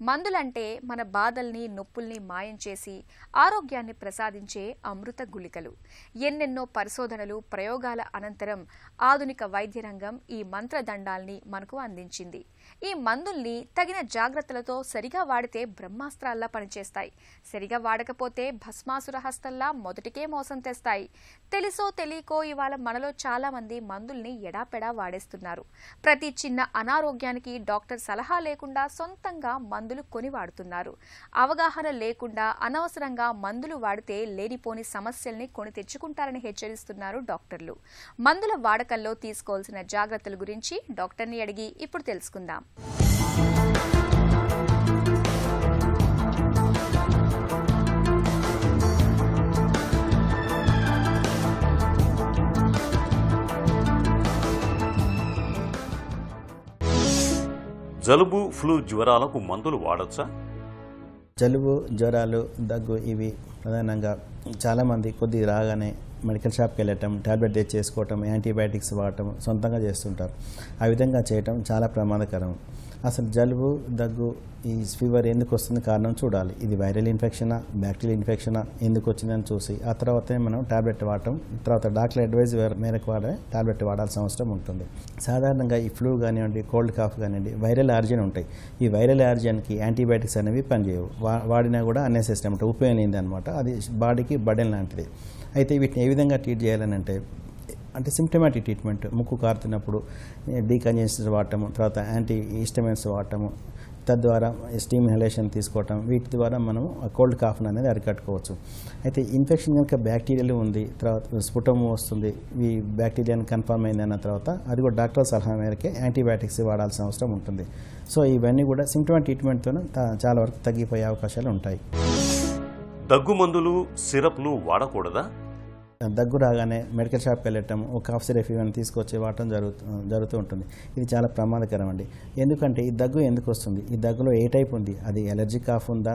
మందులంటే మన బాధల్ని నొప్పుల్ని మాయం చేసి ఆరోగ్యాన్ని ప్రసాదించే అమృత గుళికలు. ఎన్నెన్నో పరిశోధనలు ప్రయోగాల అనంతరం ఆధునిక వైద్య రంగం ఈ మంత్రదండాల్ని మనకు అందించింది. ఈ మందుల్ని తగిన జాగ్రత్తలతో సరిగా వాడితే బ్రహ్మాస్త్రాల్లా పనిచేస్తాయి. సరిగా వాడకపోతే భస్మాసుర హస్తల్లా మొదటికే మోసం తెస్తాయి. తెలుసో తెలియకో ఇవాళ మనలో చాలా మంది మందుల్ని ఎడాపెడా వాడేస్తున్నారు. ప్రతి చిన్న అనారోగ్యానికి డాక్టర్ సలహా లేకుండా సొంతంగా మందులు కొని వాడుతున్నారు. అవగాహన లేకుండా అనవసరంగా మందులు వాడితే లేనిపోని సమస్యల్ని కొని తెచ్చుకుంటారని హెచ్చరిస్తున్నారు డాక్టర్లు. మందుల వాడకంలో తీసుకోవాల్సిన జాగ్రత్తల గురించి డాక్టర్ని అడిగి ఇప్పుడు తెలుసుకుందాం. జలుబు, ఫ్లూ, జ్వరాలకు మందులు వాడొచ్చా? జలుబు, జ్వరాలు, దగ్గు ఇవి ప్రధానంగా చాలామంది కొద్దిగా రాగానే మెడికల్ షాప్కి వెళ్ళటం, టాబ్లెట్ తెచ్చేసుకోవటం, యాంటీబయాటిక్స్ వాడటం సొంతంగా చేస్తుంటారు. ఆ విధంగా చేయటం చాలా ప్రమాదకరం. అసలు జలుబు, దగ్గు, ఈ ఫీవర్ ఎందుకు వస్తుంది కారణం చూడాలి. ఇది వైరల్ ఇన్ఫెక్షనా, బ్యాక్టీరియల్ ఇన్ఫెక్షనా, ఎందుకు వచ్చిందని చూసి ఆ తర్వాతే మనం టాబ్లెట్ వాడటం, తర్వాత డాక్టర్ అడ్వైజ్ మేరకు టాబ్లెట్ వాడాల్సిన అవసరం ఉంటుంది. సాధారణంగా ఈ ఫ్లూ కానివ్వండి, కోల్డ్ కాఫ్ కానివ్వండి, వైరల్ ఆర్జిన్ ఉంటాయి. ఈ వైరల్ ఆర్జిన్కి యాంటీబయాటిక్స్ అనేవి పనిచేయవు. వాడినా కూడా అన్నెసెసరీ అనమాట, ఉపయోగం లేదనమాట. అది బాడీకి బర్డెన్ లాంటిది. అయితే వీటిని ఏ విధంగా ట్రీట్ చేయాలని అంటే సిమ్టమాటిక్ ట్రీట్మెంట్, ముక్కు కారుతున్నప్పుడు డీకంజెస్టెంట్స్ వాడటము, తర్వాత యాంటీ హిస్టమిన్స్ వాడటము, తద్వారా స్టీమ్ ఇన్హలేషన్ తీసుకోవటం, వీటి ద్వారా మనం కోల్డ్ కాఫ్ అనేది అరికట్టుకోవచ్చు. అయితే ఇన్ఫెక్షన్ కనుక బ్యాక్టీరియల్ ఉంది, తర్వాత స్ఫుటము వస్తుంది, ఈ బ్యాక్టీరియాని కన్ఫర్మ్ అయిందన్న తర్వాత అది కూడా డాక్టర్ సలహా మేరకే యాంటీబయాటిక్స్ వాడాల్సిన అవసరం ఉంటుంది. సో ఇవన్నీ కూడా సిమ్టమాటిక్ ట్రీట్మెంట్తో చాలా వరకు తగ్గిపోయే అవకాశాలు ఉంటాయి. దగ్గు మందులు, సిరప్లు వాడకూడదా? దగ్గు రాగానే మెడికల్ షాప్కి వెళ్ళటం, ఒక కాఫ్ సిరప్ ఇవన్నీ తీసుకొచ్చి వాడటం జరుగుతూ ఉంటుంది. ఇది చాలా ప్రమాదకరం అండి. ఎందుకంటే ఈ దగ్గు ఎందుకు వస్తుంది, ఈ దగ్గులో ఏ టైప్ ఉంది, అది ఎలర్జిక్ కాఫ్ ఉందా,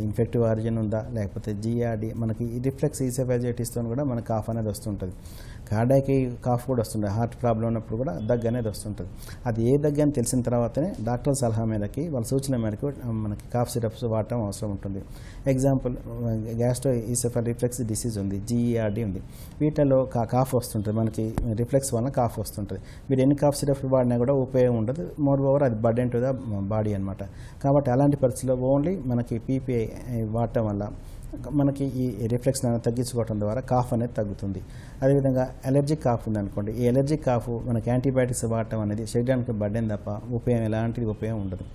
ఇన్ఫెక్టివ్ ఆరిజిన్ ఉందా, లేకపోతే జిఆర్డి, మనకి రిఫ్లెక్స్ ఈసోఫేజిటిస్తో కూడా మనకు కాఫ్ అనేది వస్తుంటుంది. కార్డియాక్ కాఫ్ కూడా వస్తుంది. హార్ట్ ప్రాబ్లం ఉన్నప్పుడు కూడా దగ్గు అనేది వస్తుంటుంది. అది ఏ దగ్గు అని తెలిసిన తర్వాతనే డాక్టర్ సలహా మేరకి, వాళ్ళ సూచన మేరకు మనకి కాఫ్ సిరప్స్ వాడటం అవసరం ఉంటుంది. Example, gastro oesophageal reflux disease ఉంది, జిఈఆర్డి ఉంది. వీటిలో కాఫ్ వస్తుంటుంది, మనకి రిఫ్లెక్స్ వల్ల కాఫ్ వస్తుంటుంది. మీరు ఎన్ని కాఫ్ సిరప్లు వాడినా కూడా ఉపయోగం ఉండదు. మోర్ ఓవర్ అది బర్డెన్ టు ద బాడీ అనమాట. కాబట్టి అలాంటి పరిస్థితుల్లో ఓన్లీ మనకి పీపీఐ వాడటం వల్ల మనకి ఈ రిఫ్లెక్స్ తగ్గించుకోవడం ద్వారా కాఫ్ అనేది తగ్గుతుంది. అదేవిధంగా ఎలర్జిక్ కాఫ్ ఉందనుకోండి, ఈ ఎలర్జిక్ కాఫ్ మనకి యాంటీబయాటిక్స్ వాడటం అనేది శరీరానికి బర్డెన్ తప్ప ఉపయోగం ఎలాంటిది ఉపయోగం ఉండదు.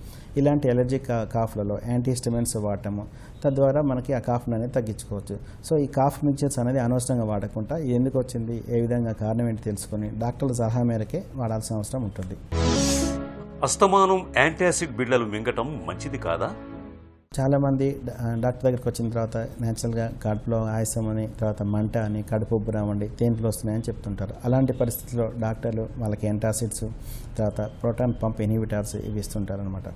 ఇలాంటి ఎలర్జిక్ కాఫ్లలో యాంటీహిస్టమిన్స్ వాడటము, తద్వారా మనకి ఆ కాఫ్ని అనేది తగ్గించుకోవచ్చు. సో ఈ కాఫ్ మిక్చర్స్ అనేది అనవసరంగా వాడకుండా ఎందుకు వచ్చింది, ఏ విధంగా కారణం ఏంటి తెలుసుకొని డాక్టర్ల సలహా మేరకే వాడాల్సిన అవసరం ఉంటుంది. అస్తమానం యాంటాసిడ్ బిళ్ళలు మింగటం మంచిది కాదా? చాలామంది డాక్టర్ దగ్గరికి వచ్చిన తర్వాత న్యాచురల్గా కడుపులో ఆయాసం అని, తర్వాత మంట అని, కడుపు ఉబ్బరం అండి, తేన్పులు వస్తున్నాయని చెప్తుంటారు. అలాంటి పరిస్థితుల్లో డాక్టర్లు వాళ్ళకి యాంటాసిడ్స్, తర్వాత ప్రోటాన్ పంప్ ఇన్హిబిటర్స్ ఇవి ఇస్తుంటారు అనమాట.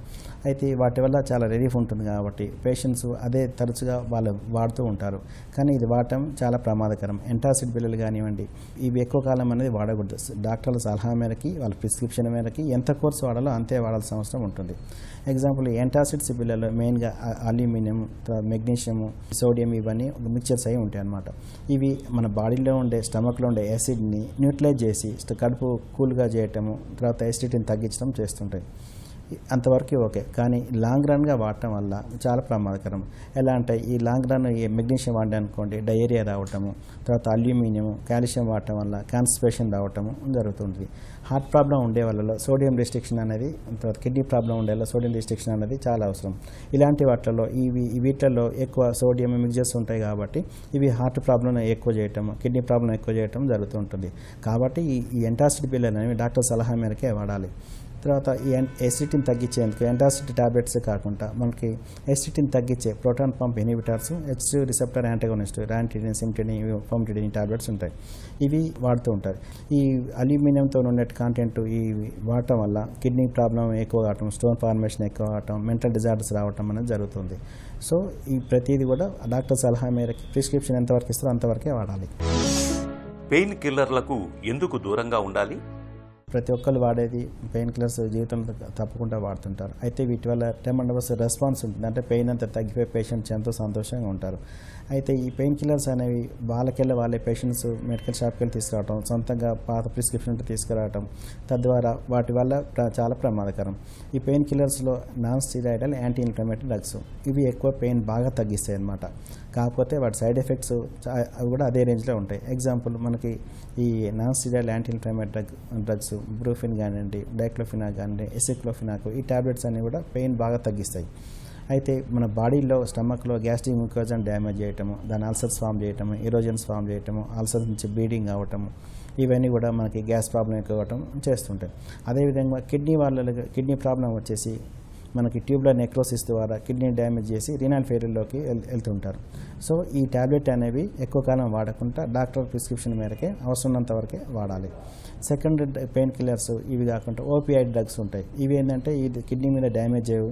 అయితే వాటి వల్ల చాలా రిలీఫ్ ఉంటుంది కాబట్టి పేషెంట్స్ అదే తరచుగా వాళ్ళు వాడుతూ ఉంటారు. కానీ ఇది వాడటం చాలా ప్రమాదకరం. యాంటాసిడ్ బిళ్ళలు కానివ్వండి, ఇవి ఎక్కువ కాలం అనేది వాడకూడదు. డాక్టర్ల సలహా మేరకి, వాళ్ళ ప్రిస్క్రిప్షన్ మేరకి ఎంత కోర్సు వాడాలో అంతే వాడాల్సిన అవసరం ఉంటుంది. ఎగ్జాంపుల్, యాంటాసిడ్స్ బిళ్ళలు మెయిన్గా అల్యూమినియం, మెగ్నీషియం, సోడియం ఇవన్నీ మిక్చర్స్ అయి ఉంటాయి అన్నమాట. ఇవి మన బాడీలో ఉండే, స్టమక్లో ఉండే యాసిడ్ని న్యూట్రలైజ్ చేసి కడుపు కూల్గా చేయటము, తర్వాత యాసిడిటీని తగ్గించడం చేస్తుంటాయి. అంతవరకు ఓకే. కానీ లాంగ్ రన్గా వాడటం వల్ల చాలా ప్రమాదకరం. ఎలా అంటే ఈ లాంగ్ రన్ మెగ్నీషియం వాడనుకోండి డయేరియా రావటము, తర్వాత అల్యూమినియం, కాల్షియం వాడటం వల్ల కాన్స్టిపేషన్ రావటము జరుగుతుంది. హార్ట్ ప్రాబ్లం ఉండే వాళ్ళలో సోడియం రిస్ట్రిక్షన్ అనేది, తర్వాత కిడ్నీ ప్రాబ్లం ఉండే వాళ్ళలో సోడియం రిస్ట్రిక్షన్ అనేది చాలా అవసరం. ఇలాంటి వాటిల్లో వీటిల్లో ఎక్కువ సోడియం మిక్చర్స్ ఉంటాయి కాబట్టి ఇవి హార్ట్ ప్రాబ్లం ఎక్కువ చేయటం, కిడ్నీ ప్రాబ్లం ఎక్కువ చేయటం జరుగుతుంటుంది. కాబట్టి ఈ యాంటాసిడ్ బిళ్ళలు అనేవి డాక్టర్ సలహా మేరకే వాడాలి. తర్వాత ఈ ఎసిడిటీని తగ్గించేందుకు యాంటాసిడ్ టాబ్లెట్స్ కాకుండా మనకి ఎసిడిటీని తగ్గించే proton pump inhibitors, H2 receptor antagonist, ranitidine, cimetidine, famotidine tablets ఉంటాయి. ఇవి వాడుతూ ఉంటారు. ఈ అల్యూమినియంతో ఉండే కాంటెంట్ ఇవి వాడటం వల్ల కిడ్నీ ప్రాబ్లం ఎక్కువ కావటం, స్టోన్ ఫార్మేషన్ ఎక్కువ కావటం, మెంటల్ డిజార్డర్స్ రావటం అనేది జరుగుతుంది. సో ఈ ప్రతిదీ కూడా డాక్టర్ సలహా మేరకు ప్రిస్క్రిప్షన్ ఎంతవరకు ఇస్తారో అంతవరకే వాడాలి. పెయిన్ కిల్లర్లకు ఎందుకు దూరంగా ఉండాలి? ప్రతి ఒక్కరు వాడేది పెయిన్ కిల్లర్స్ జీవితంలో తప్పకుండా వాడుతుంటారు. అయితే వీటి వల్ల ట్రెమెండస్ రెస్పాన్స్ ఉంటుంది, అంటే పెయిన్ అంతా తగ్గిపోయి పేషెంట్స్ ఎంతో సంతోషంగా ఉంటారు. అయితే ఈ పెయిన్ కిల్లర్స్ అనేవి వాళ్ళే పేషెంట్స్ మెడికల్ షాప్కి వెళ్ళి తీసుకురావటం, సొంతంగా పాత ప్రిస్క్రిప్షన్ తీసుకురావటం, తద్వారా వాటి వల్ల చాలా ప్రమాదకరం. ఈ పెయిన్ కిల్లర్స్లో non steroidal anti inflammatory drugs, ఇవి ఎక్కువ పెయిన్ బాగా తగ్గిస్తాయి అన్నమాట. కాకపోతే వాటి సైడ్ ఎఫెక్ట్స్ అవి కూడా అదే రేంజ్లో ఉంటాయి. ఎగ్జాంపుల్ మనకి ఈ non steroidal anti inflammatory drugs Brufen కానివ్వండి, డైక్లోఫినాక్ కానివ్వండి, ఎసిక్లోఫినాక్, ఈ టాబ్లెట్స్ అనేవి కూడా పెయిన్ బాగా తగ్గిస్తాయి. అయితే మన బాడీలో స్టమక్లో గ్యాస్ట్రిక్ మ్యూకోజాని డ్యామేజ్ చేయటము, దాని అల్సర్స్ ఫామ్ చేయటము, ఎరోజన్స్ ఫామ్ చేయటము, అల్సర్స్ నుంచి బ్లీడింగ్ అవ్వటము, ఇవన్నీ కూడా మనకి గ్యాస్ ప్రాబ్లం ఎక్కువ అవ్వటం చేస్తుంటాయి. అదేవిధంగా కిడ్నీ ప్రాబ్లం వచ్చేసి మనకి ట్యూబ్లర్ నెక్రోసిస్ ద్వారా కిడ్నీ డ్యామేజ్ చేసి రీనల్ ఫెయిల్యూర్లోకి వెళ్తుంటారు. సో ఈ టాబ్లెట్ అనేవి ఎక్కువ కాలం వాడకుండా డాక్టర్ ప్రిస్క్రిప్షన్ మేరకే అవసరమైనంత వరకే వాడాలి. సెకండ్ పెయిన్ కిల్లర్స్ ఇవి కాకుండా ఓపిఐడ్ డ్రగ్స్ ఉంటాయి. ఇవి ఏంటంటే ఇది కిడ్నీ మీద డ్యామేజ్ చేయవు,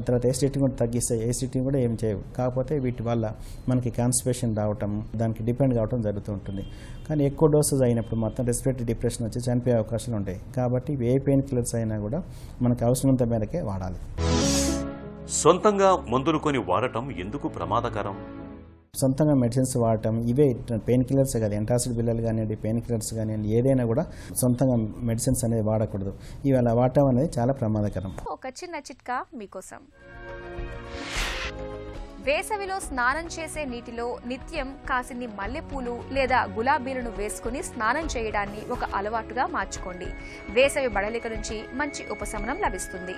తర్వాత ఎసిడిటీ కూడా తగ్గిస్తాయి, ఎసిడిటీ కూడా ఏం చేయవు. కాకపోతే వీటి వల్ల మనకి కాన్స్టిపేషన్ రావటం, దానికి డిపెండ్ కావడం జరుగుతూ ఉంటుంది. కానీ ఎక్కువ డోసెస్ అయినప్పుడు మాత్రం రెస్పిరేటరీ డిప్రెషన్ వచ్చి చనిపోయే అవకాశాలు ఉంటాయి. కాబట్టి ఏ పెయిన్ కిల్లర్స్ అయినా కూడా మనకి అవసరమైనంత మేరకే వాడాలి. సొంతంగా మందులు కొని వాడటం ఎందుకు ప్రమాదకరం? సొంతంగా మెడిసిన్స్ వాడటం, ఇవే పెయిన్ కిల్లర్స్ కాదు, యాంటాసిడ్ బిల్లలు కానివ్వండి, పెయిన్ కిల్లర్స్ కానివ్వండి, ఏదైనా కూడా సొంతంగా మెడిసిన్స్ అనేది వాడకూడదు. ఇవి అలా వాడటం అనేది చాలా ప్రమాదకరం. ఒక చిన్న చిట్కా మీకోసం. వేసవిలో స్నానం చేసే నీటిలో నిత్యం కాసిన్ని మల్లెపూలు లేదా గులాబీలను వేసుకుని స్నానం చేయడాన్ని ఒక అలవాటుగా మార్చుకోండి. వేసవి బడలిక నుంచి మంచి ఉపశమనం లభిస్తుంది.